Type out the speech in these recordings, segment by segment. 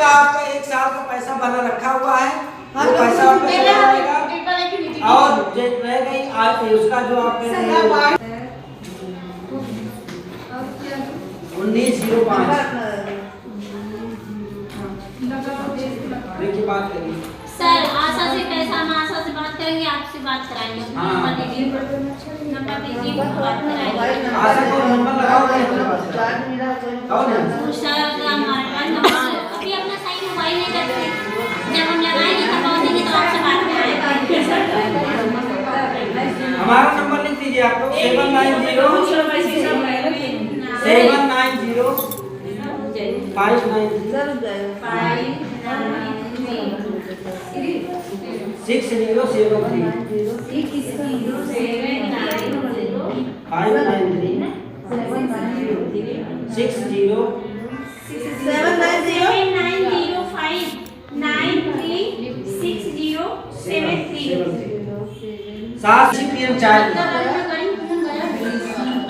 आपका 1 साल का पैसा भरा रखा हुआ है, वो पैसा आपका चला जाएगा और रह गई आप उसका जो आपके 1905 देखिए बात करिए सर। आशा से पैसा, हम आशा से बात करेंगे, आपसे बात कराएंगे। नंबर दीजिए, बात कराएंगे। आशा को नंबर लगाओ सर, हमारे पास नंबर अभी अपना सही मोबाइल नहीं करते, जब हम लगाएंगे तब पहुंचेंगे तो आपसे बात कराएंगे। हमारा नंबर लिख दीजिए आप लोग 790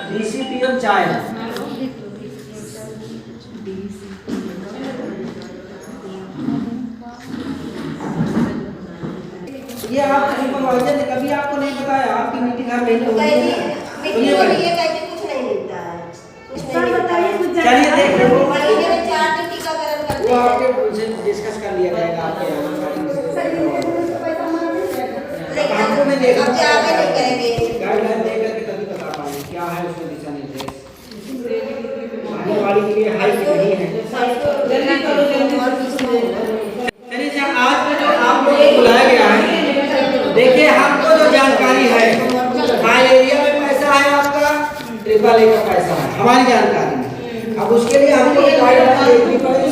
DCPM चाइल्ड ये आप सुपरवाइजर ने कभी आपको नहीं बताया आपकी मीटिंग हर महीने होती है? चलिए देख लो वो आपके उनसे डिस्कस कर लिया जाएगा आपके हमको नहीं देगा गाइडलाइन देकर के तभी बता पाएंगे क्या है उसमें दिशा निर्देश आने वाली के लिए हाई नहीं है। चलिए आज में जो आप लोग को बुलाया गया है, देखिए हमको जो जानकारी है हाई एरिया में पैसा है आपका, ट्रिपल ए का पैसा है हमारी जानकारी में। अब उसके लिए हमको गाइडलाइन देखनी पड़ेगी।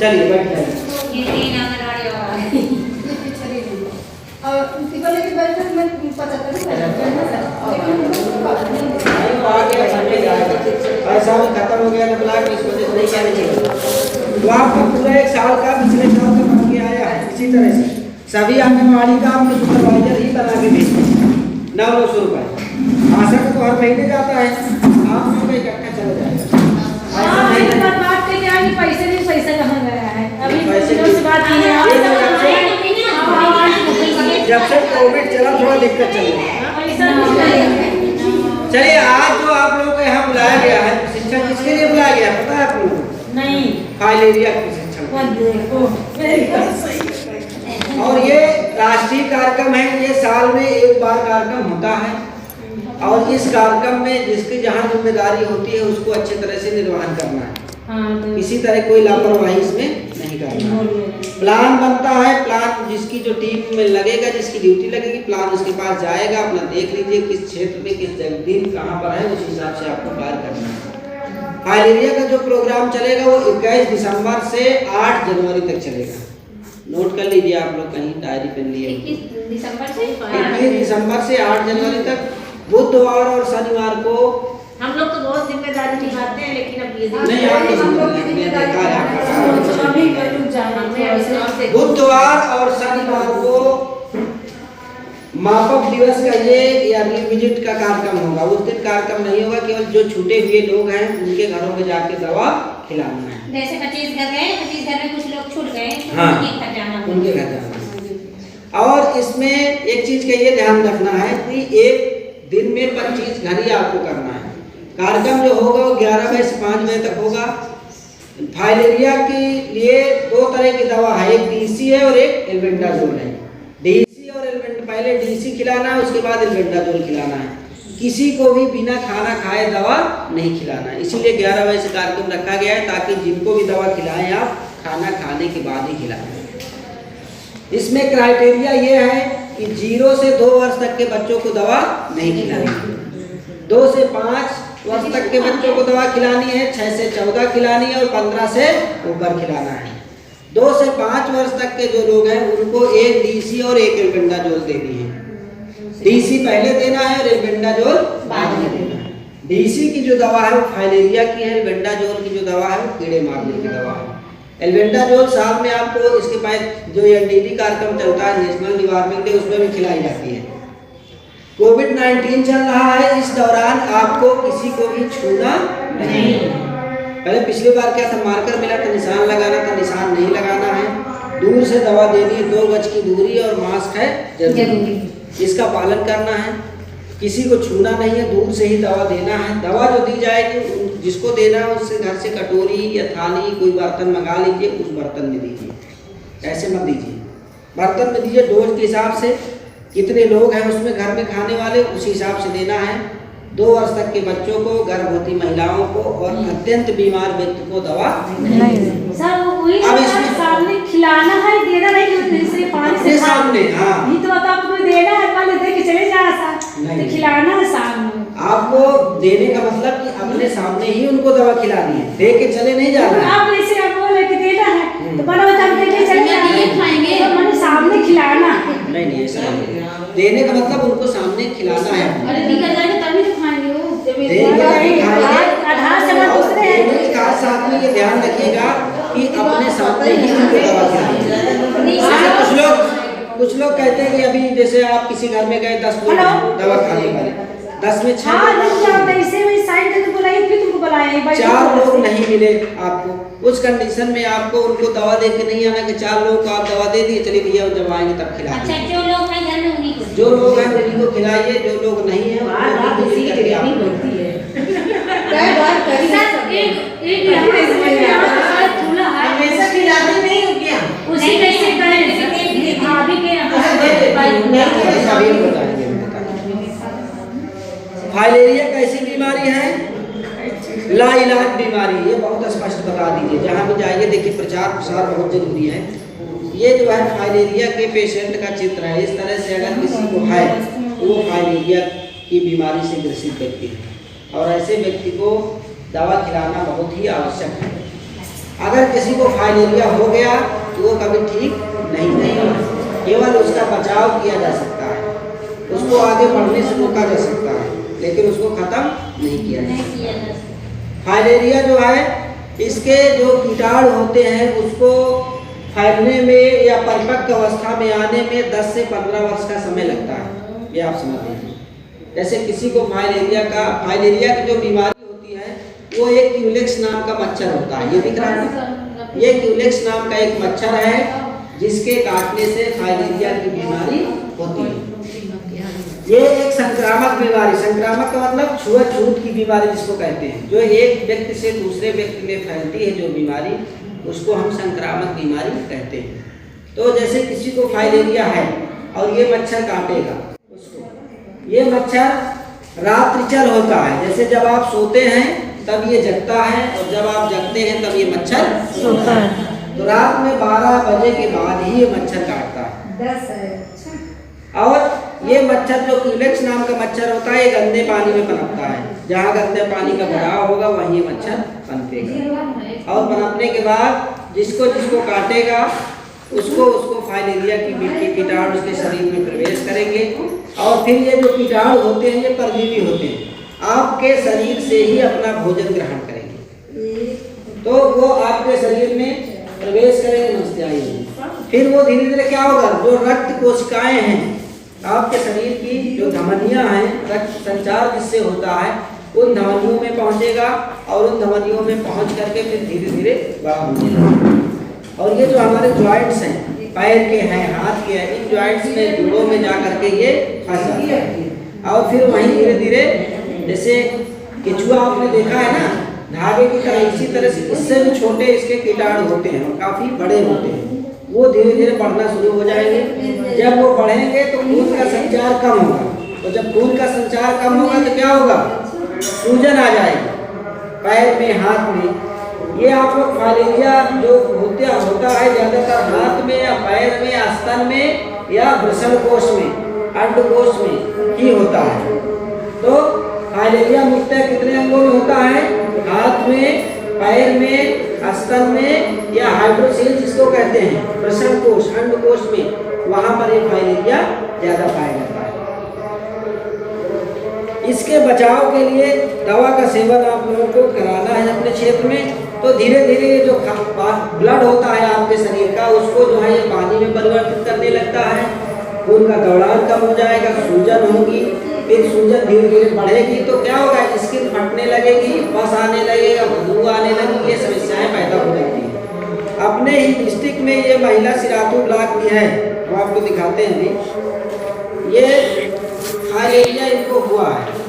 चलिए बैठ जाइए। पैसा भी खत्म हो गया ना ब्लॉक में, इस वजह से नहीं कहने चाहिए। तो आपका पूरा 1 साल का पिछले साल का बन के आया है। इसी तरह से सभी आंगनबाड़ी का आपको सुपरवाइजर ही बना के भेजते हैं 900 रुपये। आशा का तो हर महीने जाता है, आप लोग का इकट्ठा चला जाएगा। पैसे नहीं, पैसा कहाँ गया है अभी पैसे से बात की है। जब से कोविड चला थोड़ा दिक्कत चल रही है। चलिए आज जो आप लोगों को यहाँ बुलाया गया है, शिक्षण किसके लिए बुलाया गया है पता है आप लोगों को? नहीं, फाइलेरिया की शिक्षण। और ये राष्ट्रीय कार्यक्रम है, ये साल में 1 बार कार्यक्रम होता है और इस कार्यक्रम में जिसकी जहाँ जिम्मेदारी होती है उसको अच्छे तरह से निर्वहन करना है। किसी तरह कोई लापरवाही इसमें नहीं करना। प्लान बनता है, प्लान जिसकी जो टीम में लगेगा, जिसकी ड्यूटी लगेगी, प्लान उसके पास जाएगा, अपना देख लीजिए किस क्षेत्र में किस दिन कहाँ पर है, उस हिसाब से आपको कार्य करना है। फाइलेरिया का जो प्रोग्राम चलेगा वो 21 दिसंबर से 8 जनवरी तक चलेगा। नोट कर लीजिए आप लोग कहीं डायरी पेन लिए। 21 दिसंबर से 8 जनवरी तक, बुधवार और शनिवार को। हम लोग तो बहुत जिम्मेदारी निभाते हैं, लेकिन अब ये नहीं बुधवार और शनिवार को मापक दिवस का ये या विजिट का कार्यक्रम होगा। उस दिन कार्यक्रम नहीं होगा, केवल जो छूटे हुए लोग हैं उनके घरों में जाके दवा खिलाना है। जैसे 25 घर गए, 25 घर में कुछ लोग छूट गए तो हाँ, उनके घर जाना। और इसमें एक चीज का ये ध्यान रखना है कि एक दिन में 25 घर ही आपको करना है। कार्यक्रम जो होगा वो 11 बजे से 5 बजे तक होगा। फाइलेरिया के लिए 2 तरह की दवा है, एक डीसी है और एक एल्बेंडाजोल है। डीसी और पहले डीसी खिलाना है, उसके बाद एल्बेंडाजोल खिलाना है। किसी को भी बिना खाना खाए दवा नहीं खिलाना है। इसीलिए 11 बजे से कार्यक्रम रखा गया है ताकि जिनको भी दवा खिलाएं आप खाना खाने के बाद ही खिलाएं। इसमें क्राइटेरिया ये है कि 0 से 2 वर्ष तक के बच्चों को दवा नहीं खिलानी, 2 से 5 वर्ष तक के बच्चों को दवा खिलानी है, 6 से 14 खिलानी है और 15 से ऊपर खिलाना है। 2 से 5 वर्ष तक के जो लोग हैं उनको एक डीसी और एक एल्बेंडाजोल देनी है। डीसी पहले देना है और एल्बेंडाजोल बाद में देना है। डीसी की जो दवा है वो फाइलेरिया की है, एल्बेंडाजोल की जो दवा है वो कीड़े मारने की दवा है। एल्बेंडाजोल साल में आपको इसके पास जो एनडीडी कार्यक्रम चलता है नेशनल डिवार्मिंग डे, उसमें भी खिलाई जाती है। कोविड-19 चल रहा है, इस दौरान आपको किसी को भी छूना नहीं। पहले पिछली बार क्या था, मार्कर मिला था, निशान लगाना था, निशान नहीं लगाना है। दूर से दवा देनी है, 2 गज की दूरी और मास्क है जरूरी, इसका पालन करना है। किसी को छूना नहीं है, दूर से ही दवा देना है। दवा जो दी जाएगी जिसको देना है उससे घर से कटोरी या थाली कोई बर्तन मंगा लीजिए, उस बर्तन में दीजिए, ऐसे मत दीजिए। बर्तन में दीजिए, डोज के हिसाब से कितने लोग हैं उसमें घर में खाने वाले, उसी हिसाब से देना है। 2 वर्ष तक के बच्चों को, गर्भवती महिलाओं को और अत्यंत बीमार व्यक्ति को दवा सर वही अब इसमें सामने खिलाना है, देना नहीं कि दूसरे पानी से सामने। हाँ, ये तो आपको देना है, पहले दे के चले जा सा, तो खिलाना है सामने। आपको देने का मतलब कि अपने सामने ही उनको दवा खिलानी है, दे के चले नहीं जाना है। आप ऐसे आप बोले कि देना है तो बना बता दे के चले जाएंगे, खाएंगे तो मैंने सामने खिलाना। नहीं ऐसा नहीं, देने का मतलब उनको सामने खिलाना है। अरे दिखा जाएगा तभी तो खाएंगे वो। साथ में ये ध्यान रखिएगा कि अपने सामने ही उनको दवा खिलाएं। कुछ लोग कहते हैं कि अभी जैसे आप किसी घर में गए 10 लोग दवा खाने वाले, 10 में 6 4 लोग नहीं मिले आपको, उस कंडीशन में आपको उनको दवा दे के नहीं आना कि 4 लोग को आप दवा दे दिए, चलिए भैया जब आएंगे तब खिलाएंगे। अच्छा, जो लोग हैं घर में उन्हीं को, जो लोग हैं उन्हीं को खिलाइए, जो लोग नहीं है फाइलेरिया कैसी बीमारी है? लाइलाज बीमारी, ये बहुत स्पष्ट बता दीजिए, जहाँ भी जाइए देखिए प्रचार प्रसार बहुत जरूरी है। ये जो है फाइलेरिया के पेशेंट का चित्र है। इस तरह से अगर किसी को है तो वो फाइलेरिया की बीमारी से ग्रसित व्यक्ति है और ऐसे व्यक्ति को दवा खिलाना बहुत ही आवश्यक है। अगर किसी को फाइलेरिया हो गया तो वो कभी ठीक नहीं होगा, केवल उसका बचाव किया जा सकता है, उसको आगे बढ़ने से रोका जा सकता है, लेकिन उसको खत्म नहीं किया जा सकता। फाइलेरिया जो है, इसके जो कीटाणु होते हैं उसको फैलने में या परिपक्व अवस्था में आने में 10 से 15 वर्ष का समय लगता है, ये आप समझ लीजिए। जैसे किसी को फाइलेरिया की जो बीमारी होती है वो एक क्यूलेक्स नाम का मच्छर होता है, ये दिख रहा है, ये क्यूलेक्स नाम का एक मच्छर है जिसके काटने से फाइलेरिया की बीमारी होती है। ये एक संक्रामक बीमारी, संक्रामक का मतलब छुआछूत की बीमारी जिसको कहते हैं, जो एक व्यक्ति से दूसरे व्यक्ति में फैलती है जो बीमारी, उसको हम संक्रामक बीमारी कहते हैं। तो जैसे किसी को फाइलेरिया है और ये मच्छर काटेगा उसको, ये मच्छर रात्रिचर होता है, जैसे जब आप सोते हैं तब ये जगता है और जब आप जगते हैं तब ये मच्छर सोता है। तो रात में 12 बजे के बाद ही ये मच्छर काटता है। और ये मच्छर जो क्यूलेक्स नाम का मच्छर होता है, ये गंदे पानी में पनपता है, जहाँ गंदे पानी का भराव होगा वहीं ये मच्छर पनपेगा और पनपने के बाद जिसको काटेगा उसको फाइलेरिया की कीटाणु उसके शरीर में प्रवेश करेंगे और फिर ये जो कीटाणु होते हैं ये परजीवी होते हैं, आपके शरीर से ही अपना भोजन ग्रहण करेंगे, तो वो आपके शरीर में प्रवेश करेंगे। नमस्ते, आइए। फिर वो धीरे धीरे क्या होगा, जो रक्त कोशिकाएं हैं आपके शरीर की, जो धमनियां हैं, रक्त संचार जिससे होता है, उन धमनियों में पहुंचेगा और उन धमनियों में पहुंच करके फिर धीरे धीरे बड़ा होने लगेगा। और ये जो हमारे जॉइंट्स हैं, पैर के हैं, हाथ के हैं, इन जॉइंट्स में जोड़ों में जा करके ये फंस जाता है और फिर वहीं धीरे धीरे, जैसे केचुआ आपने देखा है ना, धागे की तरह, इसी तरह से इससे भी छोटे इसके कीटाणु होते हैं और काफी बड़े होते हैं, वो धीरे धीरे बढ़ना शुरू हो जाएंगे। जब वो बढ़ेंगे तो खून का संचार कम होगा, और जब खून का संचार कम होगा तो क्या होगा, सूजन आ जाएगी पैर में, हाथ में। ये आप लोग फाइलेरिया जो होता है ज़्यादातर हाथ में या पैर में या स्तन में या वृषणकोश में, अंडकोश में ही होता है। तो फाइलेरिया मुख्यतः कितने अंगों में होता है, हाथ में, पैर में, स्तन में या हाइड्रोसील जिसको कहते हैं, वृषणकोश, अंडकोश में, वहां पर ये फाइलेरिया ज्यादा पाया जाता है। इसके बचाव के लिए दवा का सेवन आप लोगों को कराना है अपने क्षेत्र में। तो धीरे धीरे ये जो ब्लड होता है आपके शरीर का, उसको जो है ये पानी में परिवर्तित करने लगता है, खून का दौड़ान कम हो जाएगा, सूजन होगी, फिर सूजन धीरे धीरे बढ़ेगी तो क्या होगा, स्किन फटने लगेगी, पस आने लगेगा, बदबू आने लगेगी, ये समस्याएं पैदा हो जाती हैं। अपने ही डिस्ट्रिक्ट में ये महिला सिराथू ब्लॉक की है, वो आपको दिखाते हैं अभी। ये फाइलेरिया इनको हुआ है,